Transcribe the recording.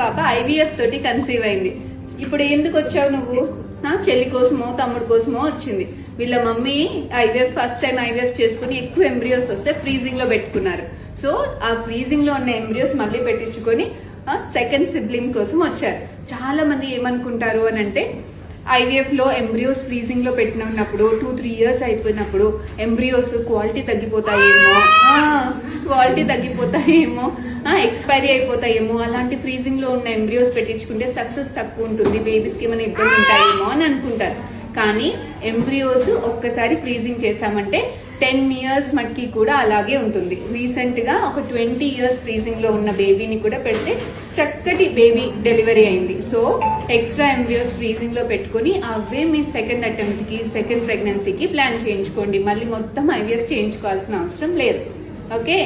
పాప ఐవీఎఫ్ తోటి కన్సీవ్ అయింది. ఇప్పుడు ఎందుకు వచ్చావు నువ్వు? చెల్లి కోసమో తమ్ముడు కోసమో వచ్చింది. వీళ్ళ mummy IVF first time IVF చేసుకుని ఎక్కువ ఎంబ్రియోస్ వస్తే ఫ్రీజింగ్ లో పెట్టుకున్నారు. సో ఆ ఫ్రీజింగ్ లో ఉన్న ఎంబ్రియోస్ మళ్ళీ పెట్టించుకొని సెకండ్ సిబ్లింగ్ కోసం వచ్చారు. చాలా మంది ఏమనుకుంటారు అని అంటే ఐవీఎఫ్ లో ఎంబ్రియోస్ ఫ్రీజింగ్ లో పెట్టినప్పుడు 2-3 years అయిపోయినప్పుడు ఎంబ్రియోస్ క్వాలిటీ తగ్గిపోతాయేమో, ఎక్స్పైరీ అయిపోతాయేమో, అలాంటి ఫ్రీజింగ్ లో ఉన్న ఎంబ్రియోస్ పెట్టించుకుంటే సక్సెస్ తక్కువ ఉంటుంది, బేబీస్ కి ఏమైనా ఇబ్బంది ఉంటాయేమో అని అనుకుంటారు. కానీ ఎంబ్రియోస్ ఒక్కసారి ఫ్రీజింగ్ చేసామంటే 10 years మట్టికి కూడా అలాగే ఉంటుంది. రీసెంట్ గా ఒక 20 years ఫ్రీజింగ్ లో ఉన్న బేబీని కూడా పెడితే చక్కటి బేబీ డెలివరీ అయింది. సో ఎక్స్ట్రా ఎంబ్రియోస్ ఫ్రీజింగ్ లో పెట్టుకుని అవే మీ సెకండ్ అటెంప్ట్ కి సెకండ్ ప్రెగ్నెన్సీకి ప్లాన్ చేయించుకోండి. మళ్ళీ మొత్తం ఐవీఎఫ్ చేయించుకోవాల్సిన అవసరం లేదు. ఓకే.